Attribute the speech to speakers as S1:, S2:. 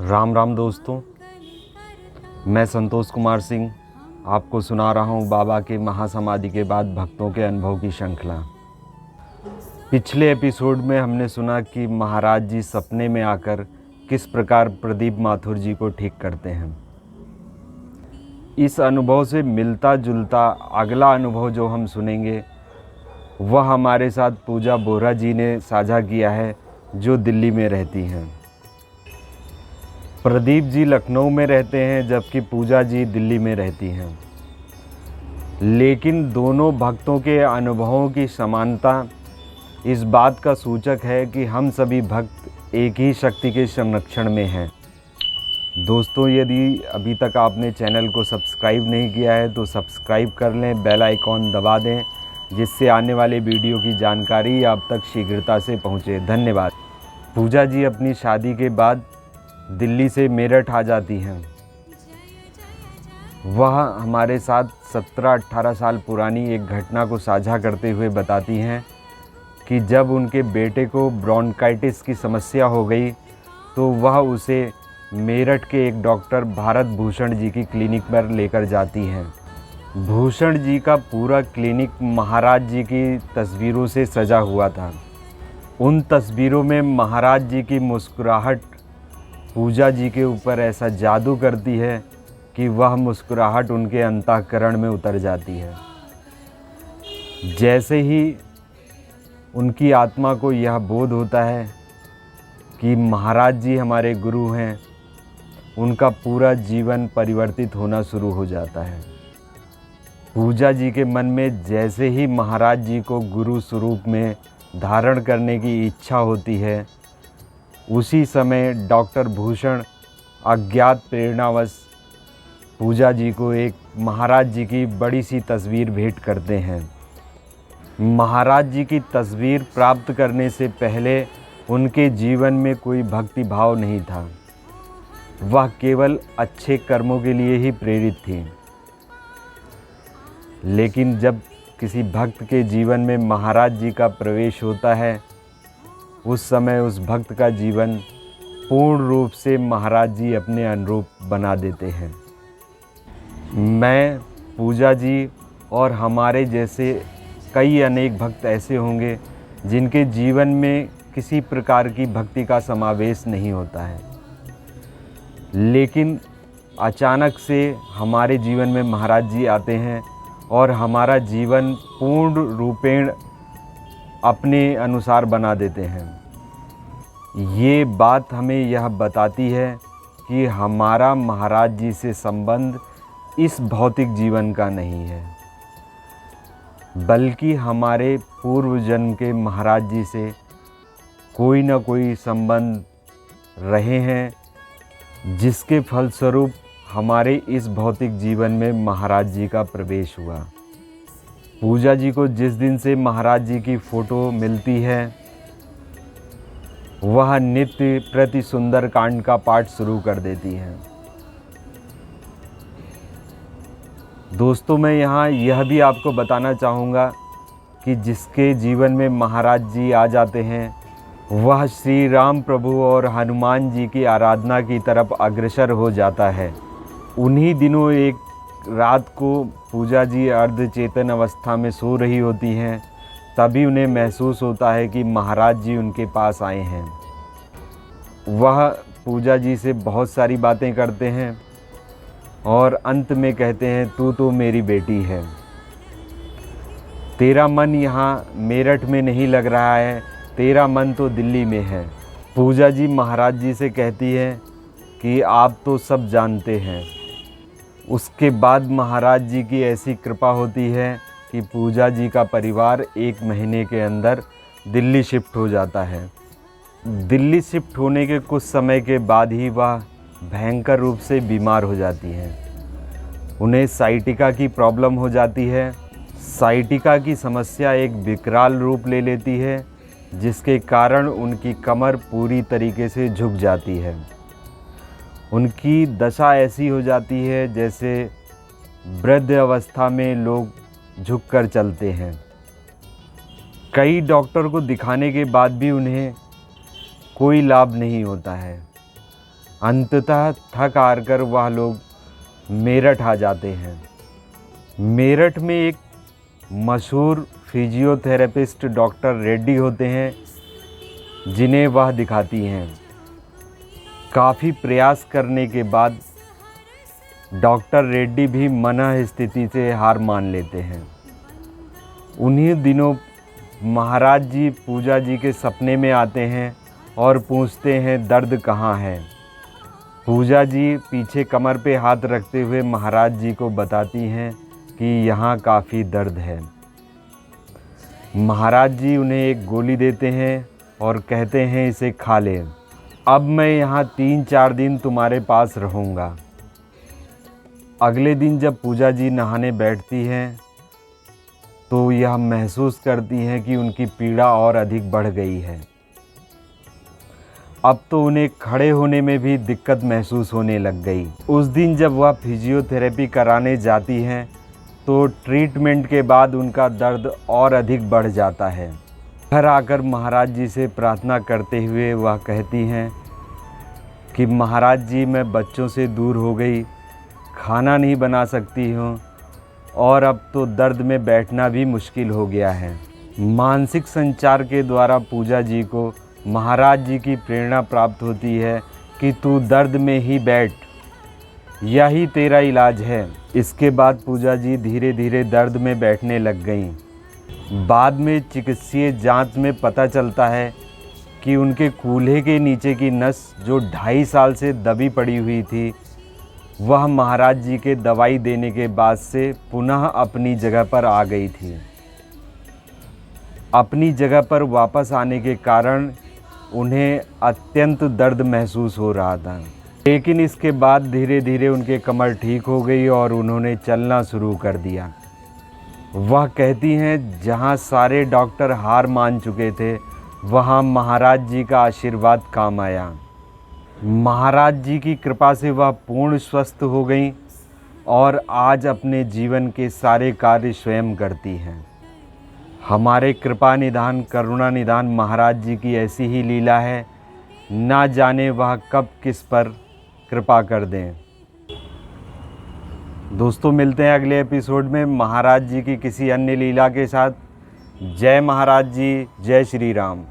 S1: राम राम दोस्तों, मैं संतोष कुमार सिंह आपको सुना रहा हूँ बाबा के महासमाधि के बाद भक्तों के अनुभव की श्रृंखला। पिछले एपिसोड में हमने सुना कि महाराज जी सपने में आकर किस प्रकार प्रदीप माथुर जी को ठीक करते हैं। इस अनुभव से मिलता जुलता अगला अनुभव जो हम सुनेंगे वह हमारे साथ पूजा बोरा जी ने साझा किया है, जो दिल्ली में रहती हैं। प्रदीप जी लखनऊ में रहते हैं जबकि पूजा जी दिल्ली में रहती हैं, लेकिन दोनों भक्तों के अनुभवों की समानता इस बात का सूचक है कि हम सभी भक्त एक ही शक्ति के संरक्षण में हैं। दोस्तों, यदि अभी तक आपने चैनल को सब्सक्राइब नहीं किया है तो सब्सक्राइब कर लें, बेल आइकॉन दबा दें, जिससे आने वाले वीडियो की जानकारी आप तक शीघ्रता से पहुंचे। धन्यवाद। पूजा जी अपनी शादी के बाद दिल्ली से मेरठ आ जाती हैं। वह हमारे साथ 17-18 साल पुरानी एक घटना को साझा करते हुए बताती हैं कि जब उनके बेटे को ब्रोंकाइटिस की समस्या हो गई तो वह उसे मेरठ के एक डॉक्टर भारत भूषण जी की क्लिनिक पर लेकर जाती हैं। भूषण जी का पूरा क्लिनिक महाराज जी की तस्वीरों से सजा हुआ था। उन तस्वीरों में महाराज जी की मुस्कुराहट पूजा जी के ऊपर ऐसा जादू करती है कि वह मुस्कुराहट उनके अंतःकरण में उतर जाती है। जैसे ही उनकी आत्मा को यह बोध होता है कि महाराज जी हमारे गुरु हैं, उनका पूरा जीवन परिवर्तित होना शुरू हो जाता है। पूजा जी के मन में जैसे ही महाराज जी को गुरु स्वरूप में धारण करने की इच्छा होती है, उसी समय डॉक्टर भूषण अज्ञात प्रेरणावश पूजा जी को एक महाराज जी की बड़ी सी तस्वीर भेंट करते हैं। महाराज जी की तस्वीर प्राप्त करने से पहले उनके जीवन में कोई भक्ति भाव नहीं था। वह केवल अच्छे कर्मों के लिए ही प्रेरित थी। लेकिन जब किसी भक्त के जीवन में महाराज जी का प्रवेश होता है, उस समय उस भक्त का जीवन पूर्ण रूप से महाराज जी अपने अनुरूप बना देते हैं। मैं, पूजा जी और हमारे जैसे कई अनेक भक्त ऐसे होंगे जिनके जीवन में किसी प्रकार की भक्ति का समावेश नहीं होता है, लेकिन अचानक से हमारे जीवन में महाराज जी आते हैं और हमारा जीवन पूर्ण रूपेण अपने अनुसार बना देते हैं। ये बात हमें यह बताती है कि हमारा महाराज जी से संबंध इस भौतिक जीवन का नहीं है, बल्कि हमारे पूर्व जन्म के महाराज जी से कोई न कोई संबंध रहे हैं, जिसके फलस्वरूप हमारे इस भौतिक जीवन में महाराज जी का प्रवेश हुआ। पूजा जी को जिस दिन से महाराज जी की फ़ोटो मिलती है, वह नित्य प्रति सुंदर कांड का पाठ शुरू कर देती हैं। दोस्तों, मैं यहाँ यह भी आपको बताना चाहूँगा कि जिसके जीवन में महाराज जी आ जाते हैं, वह श्री राम प्रभु और हनुमान जी की आराधना की तरफ अग्रसर हो जाता है। उन्हीं दिनों एक रात को पूजा जी अर्धचेतन अवस्था में सो रही होती हैं, तभी उन्हें महसूस होता है कि महाराज जी उनके पास आए हैं। वह पूजा जी से बहुत सारी बातें करते हैं और अंत में कहते हैं, तू तो मेरी बेटी है, तेरा मन यहाँ मेरठ में नहीं लग रहा है, तेरा मन तो दिल्ली में है। पूजा जी महाराज जी से कहती है कि आप तो सब जानते हैं। उसके बाद महाराज जी की ऐसी कृपा होती है कि पूजा जी का परिवार 1 महीने के अंदर दिल्ली शिफ्ट हो जाता है। दिल्ली शिफ्ट होने के कुछ समय के बाद ही वह भयंकर रूप से बीमार हो जाती हैं। उन्हें साइटिका की प्रॉब्लम हो जाती है। साइटिका की समस्या एक विकराल रूप ले लेती है, जिसके कारण उनकी कमर पूरी तरीके से झुक जाती है। उनकी दशा ऐसी हो जाती है जैसे वृद्ध अवस्था में लोग झुककर चलते हैं। कई डॉक्टर को दिखाने के बाद भी उन्हें कोई लाभ नहीं होता है। अंततः थक हार कर वह लोग मेरठ आ जाते हैं। मेरठ में एक मशहूर फिजियोथेरेपिस्ट डॉक्टर रेड्डी होते हैं, जिन्हें वह दिखाती हैं। काफ़ी प्रयास करने के बाद डॉक्टर रेड्डी भी मनः स्थिति से हार मान लेते हैं। उन्हीं दिनों महाराज जी पूजा जी के सपने में आते हैं और पूछते हैं दर्द कहाँ है। पूजा जी पीछे कमर पे हाथ रखते हुए महाराज जी को बताती हैं कि यहाँ काफ़ी दर्द है। महाराज जी उन्हें एक गोली देते हैं और कहते हैं इसे खा ले। अब मैं यहाँ 3-4 दिन तुम्हारे पास रहूँगा। अगले दिन जब पूजा जी नहाने बैठती हैं तो यह महसूस करती हैं कि उनकी पीड़ा और अधिक बढ़ गई है। अब तो उन्हें खड़े होने में भी दिक्कत महसूस होने लग गई। उस दिन जब वह फिजियोथेरेपी कराने जाती हैं तो ट्रीटमेंट के बाद उनका दर्द और अधिक बढ़ जाता है। घर आकर महाराज जी से प्रार्थना करते हुए वह कहती हैं कि महाराज जी, मैं बच्चों से दूर हो गई, खाना नहीं बना सकती हूँ और अब तो दर्द में बैठना भी मुश्किल हो गया है। मानसिक संचार के द्वारा पूजा जी को महाराज जी की प्रेरणा प्राप्त होती है कि तू दर्द में ही बैठ, यही तेरा इलाज है। इसके बाद पूजा जी धीरे धीरे दर्द में बैठने लग गईं। बाद में चिकित्सीय जांच में पता चलता है कि उनके कूल्हे के नीचे की नस जो 2.5 साल से दबी पड़ी हुई थी, वह महाराज जी के दवाई देने के बाद से पुनः अपनी जगह पर आ गई थी। अपनी जगह पर वापस आने के कारण उन्हें अत्यंत दर्द महसूस हो रहा था, लेकिन इसके बाद धीरे धीरे उनके कमर ठीक हो गई और उन्होंने चलना शुरू कर दिया। वह कहती हैं जहां सारे डॉक्टर हार मान चुके थे, वहां महाराज जी का आशीर्वाद काम आया। महाराज जी की कृपा से वह पूर्ण स्वस्थ हो गईं और आज अपने जीवन के सारे कार्य स्वयं करती हैं। हमारे कृपा निधान करुणा निधान महाराज जी की ऐसी ही लीला है, ना जाने वह कब किस पर कृपा कर दें। दोस्तों, मिलते हैं अगले एपिसोड में महाराज जी की किसी अन्य लीला के साथ। जय महाराज जी, जय श्री राम।